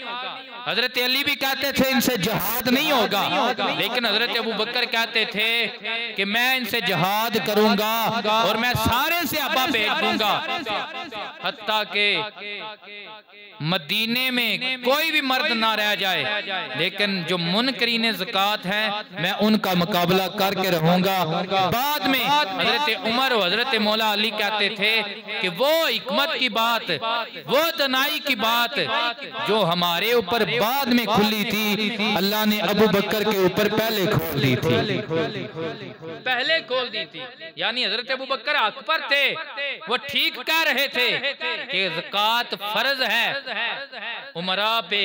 Speaker 1: हजरत अली भी कहते थे इनसे जहाद नहीं होगा, लेकिन हजरत अबू बकर कहते थे कि मैं इनसे जहाद करूंगा और मैं सारे सहाबा भेज दूंगा, हत्ता के मदीने में कोई भी मर्द ना रह जाए, लेकिन जो मुनकरीने ज़कात हैं मैं उनका मुकाबला करके रहूंगा। बाद में हजरत उमर और हजरत मौला अली कहते थे कि वो हिकमत की बात, वो दनाई की बात जो हमारे ऊपर बाद में खुली थी, अल्लाह ने अबू बकर के ऊपर पहले खोल दी थी, पहले खोल दी थी। यानी हजरत अबू बकर हक पर थे, वो ठीक कह रहे थे कि ज़कात फर्ज है उमरा पे,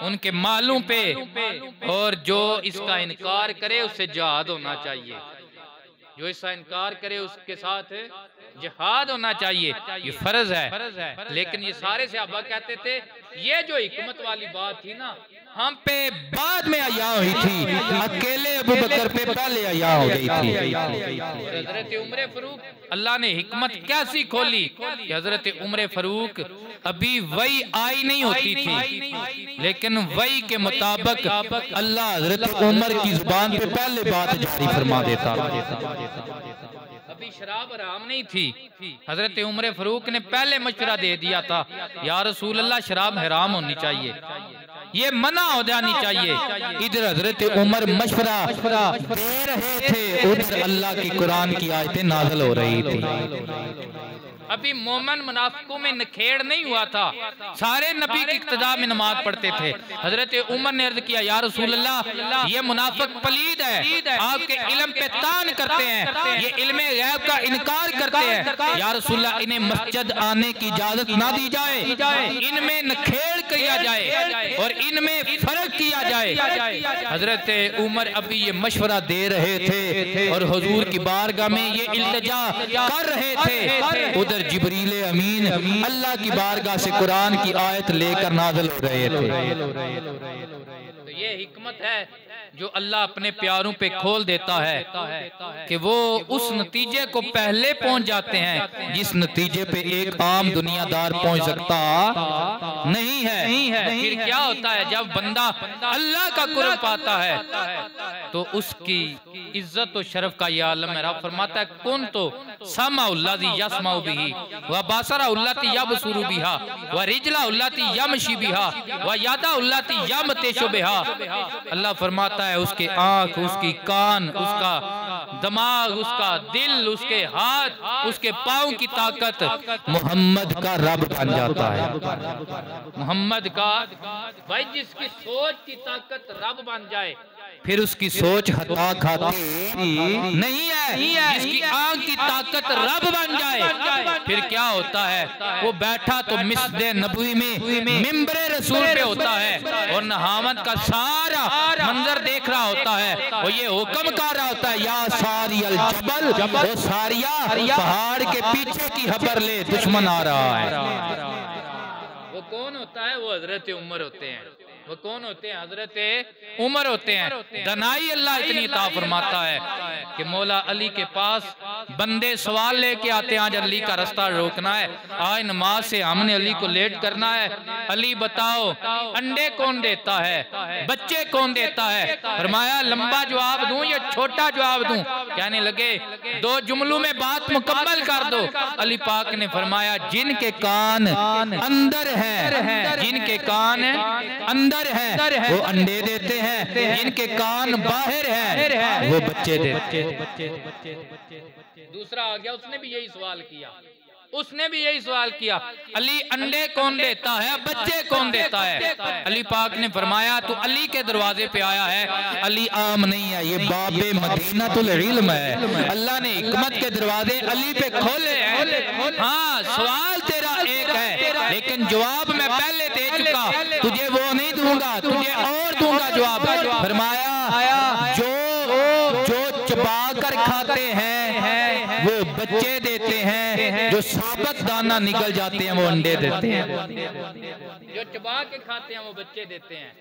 Speaker 1: उनके मालों पे, और जो इसका इनकार करे उससे जिहाद होना चाहिए, जो इसका इनकार करे उसके साथ जिहाद होना चाहिए, ये फर्ज है। लेकिन ये सारे सहाबा कहते थे ये जो हिकमत वाली बात थी ना, हम पे बाद में आया हुई थी, अकेले अबू बकर पे पहले आया हो गई थी। हजरत उमर फारूक, अल्लाह ने हिकमत कैसी खोली कि हजरत उमर फारूक अभी वही आई नहीं होती थी, लेकिन वही के मुताबिक अल्लाह हजरत उमर की जुबान पे पहले बात जारी फरमा देता। अभी शराब हराम नहीं थी, हजरत उमर फारूक ने पहले मशवरा दे दिया था, या रसूल अल्लाह शराब हराम होनी चाहिए, ये मना हो जानी चाहिए। इधर हजरत उमर मशवरा दे रहे थे, उधर अल्लाह की कुरान की आयतें नाज़िल हो रही थी। अभी मोमन मुनाफिकों में नखेड़ नहीं हुआ था, सारे नबी की इक्तदा में नमाज पढ़ते थे। हजरत उमर ने अर्ज किया, या रसूल अल्लाह ये मुनाफिक पलीद है, आपके इल्म पे तान करते हैं, ये इल्मे गैब का इनकार करते हैं, या रसूल अल्लाह इन्हें मस्जिद आने की इजाजत ना दी जाए, इनमें नखेड़ किया जाए और इनमें फर्क किया जाए। हजरत उमर अभी ये मशवरा दे रहे थे और हुजूर की बारगाह में ये इल्तिजा कर रहे थे। उधर जिब्रील अमीन अल्लाह की बारगाह से कुरान की आयत लेकर नाज़िल हो रहे थे। तो ये हिकमत है जो अल्लाह अपने प्यारों पे खोल देता है कि वो उस नतीजे को पहले पहुंच जाते हैं जिस नतीजे पे एक आम दुनियादार पहुंच सकता नहीं है। फिर क्या होता है, जब बंदा अल्लाह का कुर्ब पाता है तो उसकी इज्जत और शरफ का यह आलम है। रब फरमाता है कुन तो समा उल्लाती यस्माउ बिही व बासरा उल्लाती यबसुरु बिहा व रिजला उल्लाती यमशी बिहा व यादा उल्लाती यमतेशु बिहा। अल्लाह फरमाता है उसके आंख, उसकी कान, उसका दिमाग, उसका दिल, उसके हाथ, उसके पाँव की ताकत मोहम्मद का रब बन जाता है। मोहम्मद का भाई जिसकी सोच की ताकत रब बन जाए फिर उसकी सोच हता खाती नहीं है। जिसकी आंख की ताकत रब बन जाए फिर क्या होता है, वो बैठा तो मिस्दे नबवी में मिंबरे रसूल पे होता है और नहावत का सारा मंजर देख रहा होता है और ये हुक्म कर रहा होता है, या सारियल जबल, वो सारिया पहाड़ के पीछे की खबर ले, दुश्मन आ रहा है। वो कौन होता है? वो हजरत उमर होते हैं। वो कौन होते हैं? हजरत उमर होते हैं। दनाई अल्लाह इतनी अता फरमाता है कि मौला अली के पास बंदे सवाल लेके आते हैं, आज अली का रास्ता रोकना है, आज नमाज से हमने अली को लेट करना है, अली बताओ अंडे कौन देता है, बच्चे कौन देता है? फरमाया लंबा जवाब दूं या छोटा जवाब दूं? कहने लगे 2 जुमलों में बात मुकम्मल कर दो। अली पाक ने फरमाया जिनके कान अंदर है, जिनके कान अंदर है वो अंडे देते हैं, जिनके कान बाहर है वो बच्चे देते हैं। दूसरा आ गया, उसने भी यही सवाल किया, उसने भी यही सवाल किया, अली अंडे कौन देता है, बच्चे कौन देता है? अली पाक ने फरमाया तू अली के दरवाजे पे आया है, अली आम नहीं है, ये बाबे मदीनातुल इल्म है। अल्लाह ने हिकमत के दरवाजे अली पे खोले हैं। हाँ, सवाल तेरा एक है लेकिन जवाब मैं पहले दे चुका, तुझे वो नहीं दूंगा, तुझे और दूंगा जवाब। फरमाया जो चबा कर खाते हैं वो बच्चे देते हैं, जो साबत दाना निकल जाते हैं वो अंडे देते हैं। जो चबा के खाते हैं वो बच्चे देते हैं,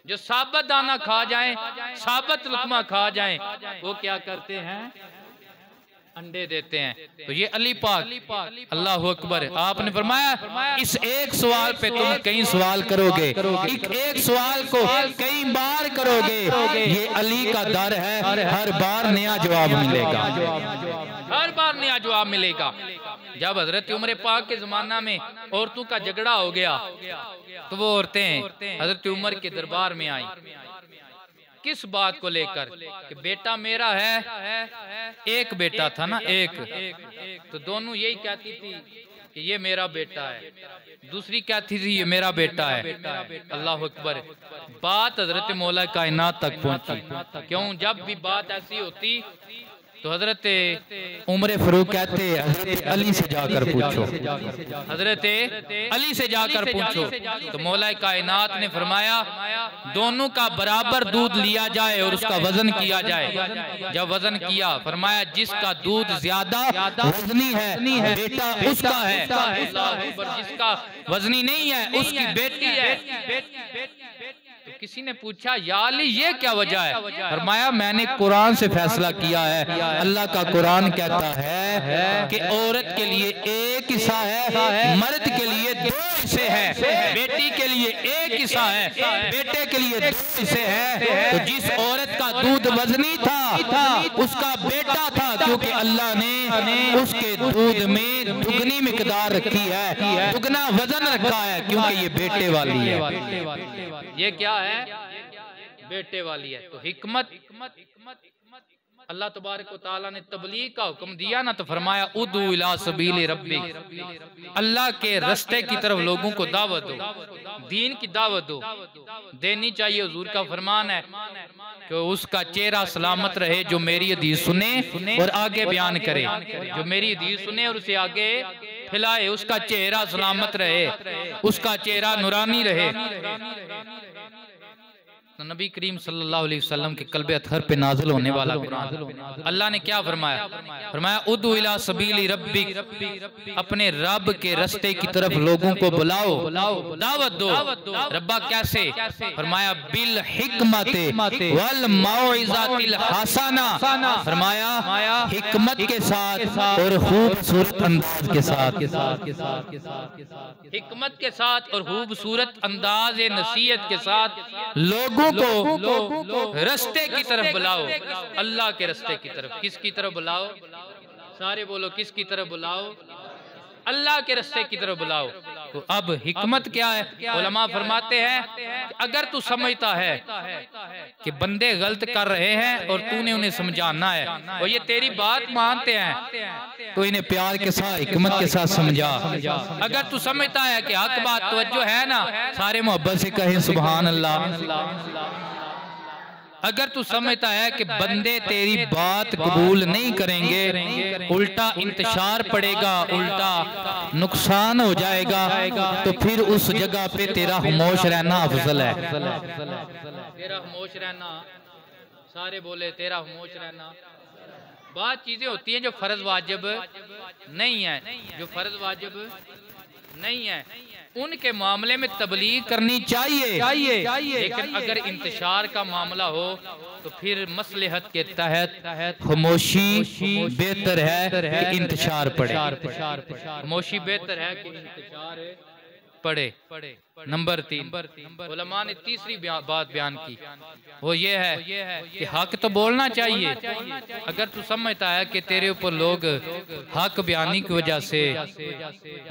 Speaker 1: जो साबत दाना खा जाएं, साबत लुकमा खा जाएं, वो क्या करते हैं? अंडे देते हैं। तो ये अली पाक, अल्लाह अकबर। आपने फरमाया इस एक सवाल पे तुम कई सवाल करोगे, एक सवाल को कई बार करोगे, ये अली का दर है, हर बार नया जवाब मिलेगा, हर बार नया जवाब मिलेगा। जब हजरत उमर पाक के जमाना में औरतों का झगड़ा हो गया तो वो औरतें हजरत उमर के दरबार में आई। किस बात को लेकर? कि बेटा मेरा है, एक बेटा था ना, एक तो दोनों यही कहती थी कि ये मेरा बेटा है, दूसरी कहती थी ये मेरा बेटा है। अल्लाह अकबर। बात हजरत मौला कायनात तक पहुंची। क्यों? जब भी बात ऐसी होती तो हजरत उमर फारूक कहते हजरत अली से जाकर पूछो, हजरत अली से जाकर पूछो। तो मौला कायनात ने फरमाया दोनों का बराबर दूध लिया जाए और उसका वजन किया जाए। जब वजन किया फरमाया जिसका दूध ज्यादा वजनी है बेटा उसका है, जिसका वजनी नहीं है उसकी बेटी है। तो किसी ने पूछा या अली ये क्या वजह है? फरमाया मैंने कुरान से फैसला किया है, अल्लाह का कुरान कहता है कि औरत के लिए एक हिस्सा है, मर्द के लिए 2 हिस्से हैं, बेटी के लिए एक हिस्सा है, बेटे के लिए 2 हिस्से हैं। तो जिस औरत का दूध वजनी था उसका बेटा था, क्योंकि अल्लाह ने उसके दूध में दुगनी मिकदार रखी है, दुगना वजन रखा है, क्योंकि ये बेटे वाली है। ये क्या है? बेटे वाली है। तो हिकमत अल्लाह तबारक व तआला ने तबलीग का हुक्म दिया ना, तो फरमाया उदू इला सबील रब्बिक, अल्लाह के रास्ते की तरफ लोगों को दावत दो, दीन की दावत दो, देनी चाहिए। हुजूर का फरमान है कि उसका चेहरा सलामत रहे जो मेरी हदीस सुने और आगे बयान करे, जो मेरी हदीस सुने और उसे आगे फैलाए, उसका चेहरा सलामत रहे, उसका चेहरा नूरानी रहे। तो नबी करीम सल्लल्लाहु अलैहि वसल्लम के कल्बे अतहर पे नाज़िल होने वाला कुरान, अल्लाह ने क्या फरमाया? फरमाया उदू इला सबीली रब्बिक, अपने रब के रास्ते की तरफ लोगों को बुलाओ, दावत दो। रब्बा कैसे? फरमाया बिल हिकमत वल मौइज़ातिल हसना, फरमाया हिकमत के साथ और खूबसूरत अंदाज के साथ, हिकमत के साथ और खूबसूरत अंदाज नसीहत के साथ लोगों को रास्ते की तरफ बुलाओ, अल्लाह के रास्ते की तरफ। किसकी तरफ बुलाओ? सारे बोलो किसकी तरफ बुलाओ? अल्लाह के रास्ते की तरफ बुलाओ। तो अब हिकमत क्या है? उलमा फरमाते हैं अगर तू समझता है कि बंदे गलत कर रहे हैं और तूने उन्हें समझाना है और ये तेरी बात मानते हैं तो इन्हें प्यार के साथ हिकमत के साथ समझा। अगर तू समझता है कि हक बात तवज्जो है ना, सारे मोहब्बत से कहें सुभान अल्लाह। अगर तू समझता है कि बंदे तेरी बात कबूल नहीं करेंगे, उल्टा इंतशार पड़ेगा, उल्टा नुकसान हो जाएगा, तो फिर उस जगह पे तेरा खामोश रहना अफजल है। तेरा खामोश रहना, सारे बोले तेरा खामोश रहना। बहुत चीजें होती हैं जो फर्ज वाजिब नहीं है, जो फर्ज वाजिब नहीं है, उनके मामले में तबलीग करनी चाहिए। लेकिन अगर इंतशार का मामला हो तो फिर मसलहत के तहत खामोशी बेहतर है कि इंतशार पड़े। खामोशी बेहतर है कि इंतशार पड़े। नंबर 3, उलमा ने तीसरी बात बयान की, वो ये है कि हक तो बोलना चाहिए। अगर तू समझता है कि तेरे ऊपर लोग हक बयानी की वजह से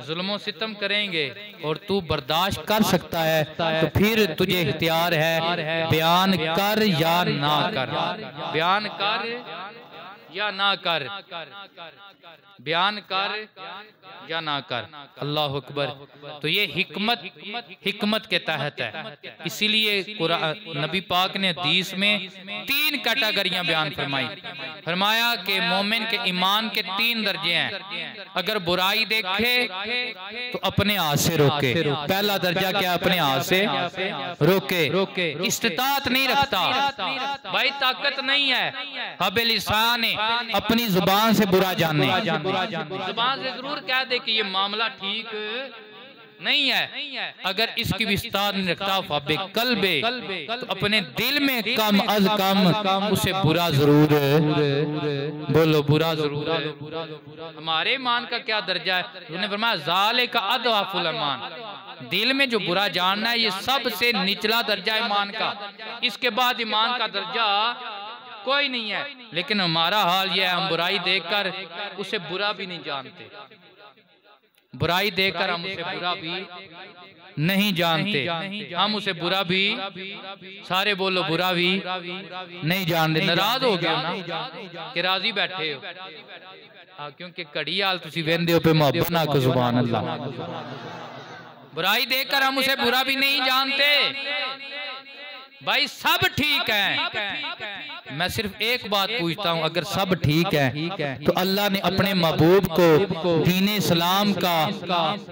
Speaker 1: जुल्म सितम करेंगे और तू बर्दाश्त कर सकता है, तो फिर तुझे इख्तियार है बयान कर या ना कर, बयान कर या ना कर, बयान कर या ना कर। अल्लाह अकबर। तो ये हिकमत के तहत है। इसीलिए नबी पाक ने हदीस में 3 कैटेगरियां बयान फरमाई। फरमाया कि मोमिन के ईमान के 3 दर्जे हैं। अगर बुराई देखे तो अपने हाथ से रोके। पहला दर्जा क्या? अपने हाथ से रोके। इस्तिताअत नहीं रखता भाई, ताकत नहीं है, हबलिसान अपनी जुबान से बुरा जाने, जुबान से जरूर कह दे कि ये मामला ठीक नहीं है। अगर इसकी भी इस्ताद नहीं रखता फाबे कल्बे, तो अपने दिल में कम अज कम उसे बुरा जरूर बोलो, बुरा जरूर। हमारे ईमान का क्या दर्जा है? उन्होंने फरमाया ज़ाले का अदवाफुल ईमान, दिल में जो बुरा जानना है ये सबसे निचला दर्जा ईमान का। इसके बाद ईमान का दर्जा कोई नहीं है। लेकिन हमारा हाल यह है, हम बुराई देखकर उसे बुरा भी नहीं जानते, बुराई देखकर हम उसे बुरा भी नहीं जानते, हम उसे बुरा भी, सारे बोलो बुरा भी नहीं जानते। नाराज हो गए ना कि राजी बैठे हो? हाँ, क्योंकि घड़ी हाल तुसी वेंदे हो पे मोहब्बत ना को, सुभान अल्लाह। बुराई देखकर हम उसे बुरा भी नहीं जानते। भाई सब ठीक है, मैं सिर्फ एक बात पूछता हूँ, अगर सब ठीक है तो अल्लाह ने अपने महबूब को दीन इस्लाम का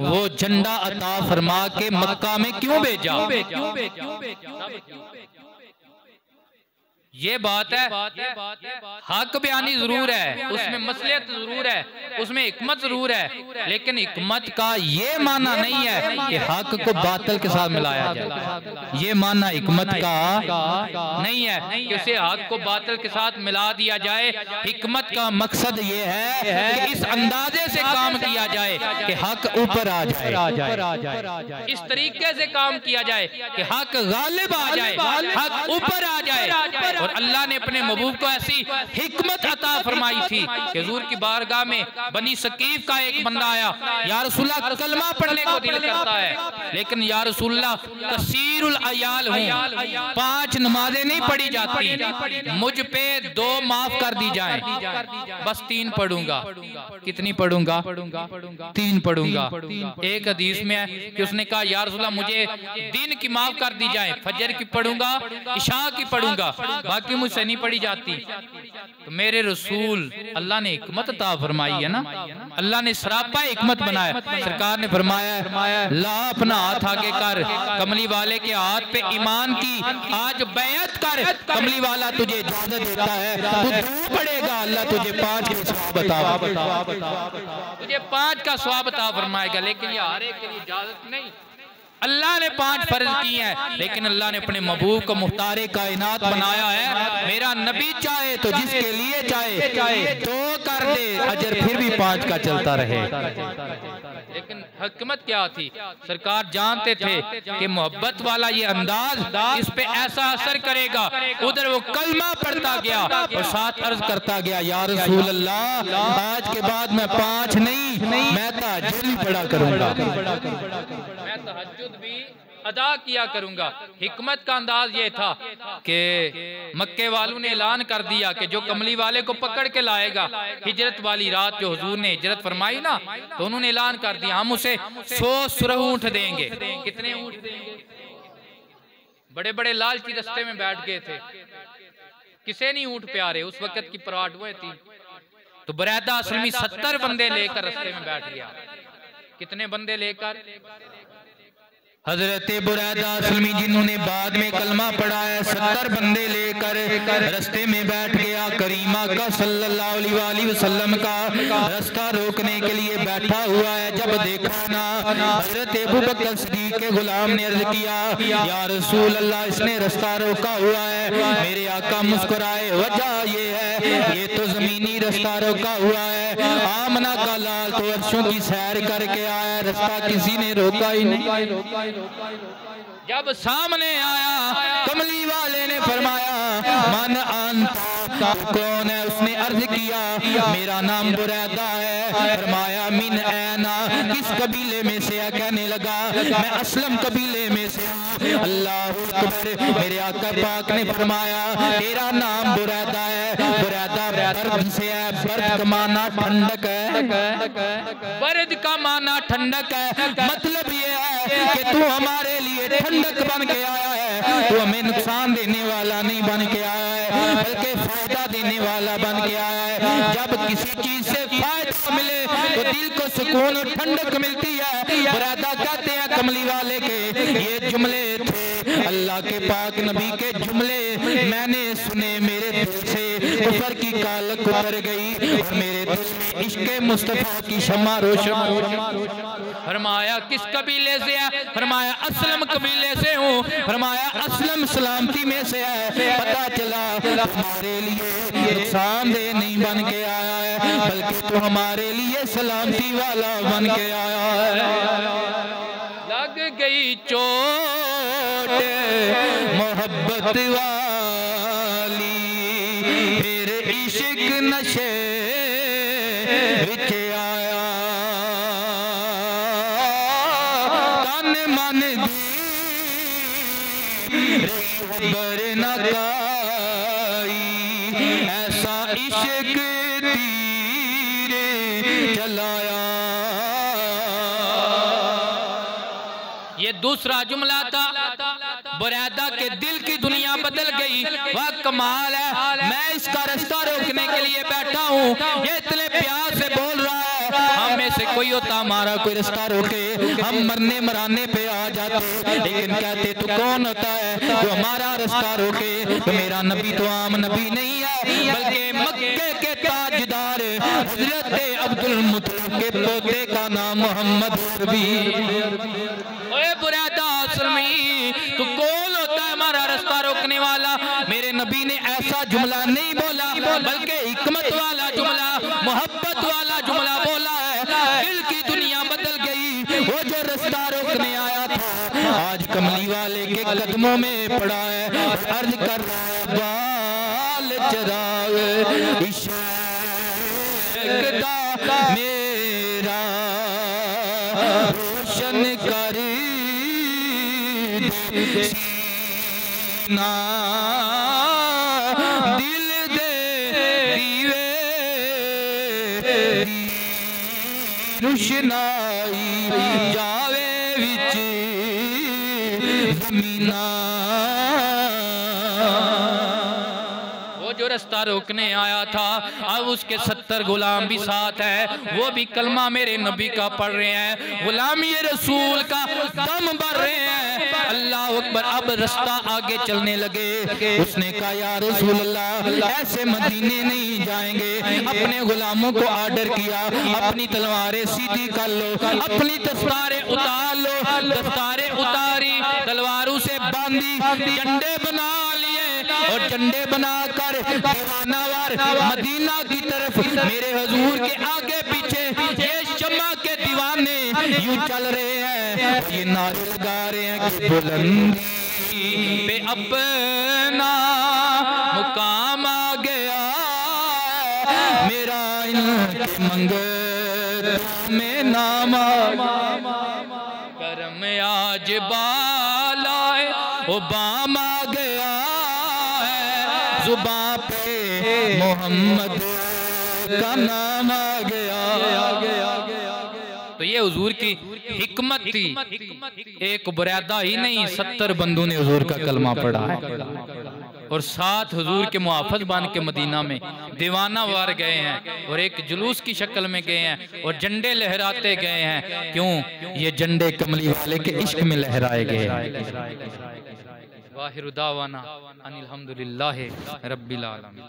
Speaker 1: वो झंडा अता फरमा के मक्का में क्यों भेजा? ये बात है। हक बयानी जरूर है, उसमें मसलियत जरूर है, उसमें हिकमत जरूर है, लेकिन हिकमत का ये माना नहीं है कि हक को बातिल के साथ मिलाया जाए। ये माना हिकमत का नहीं है कि उसे हक को बातिल के साथ मिला दिया जाए। हिकमत का मकसद ये है कि इस अंदाजे से काम किया जाए कि हक ऊपर आ जाए, इस तरीके से काम किया जाए कि हक गालिब आ जाए, हक ऊपर आ जाए। और अल्लाह ने अपने महबूब को ऐसी हिकमत अता फरमाई थी कि हुजूर की बारगाह में बनी सकीफ का एक बंदा आया, या रसूलल्लाह कलमा पढ़ने को दिल करता है, लेकिन या रसूलल्लाह कसीरुल अयाल हूँ, 5 नमाजें नहीं पढ़ी जाती, मुझ पे 2 माफ कर दी जाए, बस 3 पढ़ूंगा। कितनी पढ़ूंगा? 3 पढ़ूंगा। एक हदीस में है कि उसने कहा या रसूलल्लाह मुझे दिन की माफ कर दी जाए, फजर की पढ़ूंगा, इशा की पढ़ूंगा, बाकी मुझसे नहीं पढ़ी जाती। तो मेरे रसूल, अल्लाह ने हिकमत अता फरमाई है ना, अल्लाह ने सरापा हिकमत बनाया। सरकार ने फरमाया ला अपना हाथ आगे कर, कमली वाले के हाथ पे ईमान की आज बैत कर, कमली वाला तुझे इजाजत देता है, तू दूर पड़ेगा, अल्लाह तुझे 5 का सवाब बता, तुझे 5 का सवाब अता फरमाएगा। लेकिन ये हर एक के लिए इजाजत नहीं। अल्लाह ने 5 फर्ज किए हैं, लेकिन अल्लाह ने अपने महबूब को मुख्तारे कायनात बनाया है। मेरा नबी चाहे तो जिसके लिए चाहे 2 कर दे, अजर फिर भी 5 का चलता रहे। लेकिन हिकमत क्या थी? सरकार जानते थे कि मोहब्बत वाला ये अंदाज इस पे ऐसा असर करेगा। उधर वो कलमा पढ़ता गया और साथ अर्ज करता गया या रसूल अल्लाह, आज के बाद मैं 5 नहीं, मैं तहज्जुद भी पढ़ा करूंगा, मैं तहज्जुद भी अदा किया करूंगा। हिकमत का अंदाज ये था कि मक्के वालों ने ऐलान कर दिया कि जो कमली वाले को पकड़ के लाएगा, हिजरत वाली रात जो हुजूर ने हिजरत फरमाई ना, तो उन्होंने ऐलान कर दिया हम उसे 100 सुरह ऊंट देंगे। कितने ऊंट देंगे? बड़े बड़े लालची रस्ते में बैठ गए थे, किसे नहीं ऊंट प्यारे, उस वक्त की पराठ वो थी। तो बुरैदा असलमी 70 बंदे लेकर रास्ते में बैठ गया। कितने बंदे लेकर? हजरत बुरैदा असलमी जिन्होंने बाद में कलमा पढ़ा है, 70 बंदे लेकर रास्ते में बैठ गया। करीमा का सल्लल्लाहु अलैहि वसल्लम का रास्ता रोकने के लिए बैठा हुआ है। जब देखा ना हजरत अबू बकर सिद्दीक के गुलाम ने अर्ज किया, या रसूल अल्लाह, इसने रास्ता रोका हुआ है। मेरे आका मुस्कुराए, वजह ये है ये तो जमीनी रास्ता रोका हुआ है। आमना का लाल तो अर्शों की सैर करके आया, रास्ता किसी ने रोका ही नहीं। जब सामने आया कमली वाले ने फरमाया, मन अंता, कौन है? उसने अर्ज किया, मेरा नाम बुरैदा है। फरमाया मिन ऐना, किस कबीले में से है? कहने लगा मैं असलम कबीले में से हूँ। अल्लाह अकबर। मेरे आका पाक ने फरमाया तेरा नाम बुरैदा है। बुरैदा बर्द से है, बर्द का माना ठंडक है, बर्द का माना ठंडक है। मतलब ये है कि तू हमारे लिए ठंडक बन के आया है, तू हमें नुकसान देने वाला नहीं बन के आया है, बल्कि फायदा देने वाला बन के आया है। जब किसी चीज से फायदा मिले तो दिल को सुकून और ठंडक मिलती है। बुरैदा कहते हैं कमली वाले के ये जुमले थे, अल्लाह के पाक नबी के जुमले मैंने सुने, मेरे दिल से कुफर की कालक उतर गई और मेरे दिल में इश्क़े मुस्तफा की शम्मा रोशन। फरमाया किस कबीले से है? फरमाया असलम कबीले से हूँ। फरमाया असलम सलामती में से है। पता चला हमारे लिए नुकसानदेह नहीं बन के आया है, बल्कि तो हमारे लिए सलामती वाला बन के आया है। लग गई चोट मोहब्बत वाली, फिर इश्क नशे विच आया, तन मन बर न काई, ऐसा इश्क तीरे चलाया। ये दूसरा जुमला था। बुरैदा के दिल की दुनिया बदल गई। वह कमाल है, मैं इसका रास्ता रोकने के लिए बैठा हूँ, ये इतने प्यार से बोल रहा है। हम में से कोई होता हमारा कोई रास्ता रोके, हम मरने मराने पे आ जाते, लेकिन कहते तू कौन होता है तो हमारा रास्ता रोके? तो मेरा नबी तो आम नबी नहीं है, बल्कि मक्के के ताजदार हजरत अब्दुल मुत्तलिब के पोते का नाम मोहम्मद नबी। ओए बुरैदा असलमी, तू कौन होता है हमारा रास्ता रोकने वाला? मेरे नबी ने ऐसा जुमला नहीं बोला, बल्कि हिकमत वाला जुमला, मोहब्बत वाला जुमला बोला है। दिल की दुनिया बदल गई। वो जो रास्ता रोकने आया था आज कमली वाले के कदमों में पड़ा है, अर्ज कर बाल चराग इश्क दा मेरा रोशन कर सीना, दिल दे दीवे रुशनाई जावे विच ज़मीना। जो रास्ता रोकने आया था अब उसके 70 गुलाम भी साथ है, वो भी कलमा मेरे नबी का पढ़ रहे हैं, गुलामी रसूल का दम भर रहे हैं। अल्लाह अकबर। अब रास्ता आगे चलने लगे। उसने कहा या रसूल अल्लाह, ऐसे मदीने नहीं जाएंगे। अपने गुलामों को ऑर्डर किया, अपनी तलवारें सीधी कर लो, अपनी दस्तारें उतार लो। दस्तारें उतारी, तलवारों से बांधी, झंडे बना लिए और झंडे बनाकर दीवानावार मदीना की तरफ मेरे हुजूर के आगे पीछे ये शम्मा के दीवाने यूं चल रहे हैं। ये नारे लगा रहे हैं कि बुलंदी पे अपना मुकाम आ गया, मेरा इनके मंगल में नाम करम आज बालाए ओबाम आ गया है, जुबां पे मोहम्मद का नाम आ गया। तो ये हुजूर की हिकमत थी। एक बुरैदा ही नहीं 70 बंदों ने हुजूर का कलमा पढ़ा है। और 7 हुजूर के मुहाफ़िज़ बन के मदीना में दीवाना वार गए हैं और एक जुलूस की शक्ल में गए हैं और झंडे लहराते गए हैं। क्यों? ये झंडे कमली वाले के इश्क में लहराए गए हैं। वाहिर दावाना अनिल हम्दुलिल्लाहि रब्बिल आलमीन।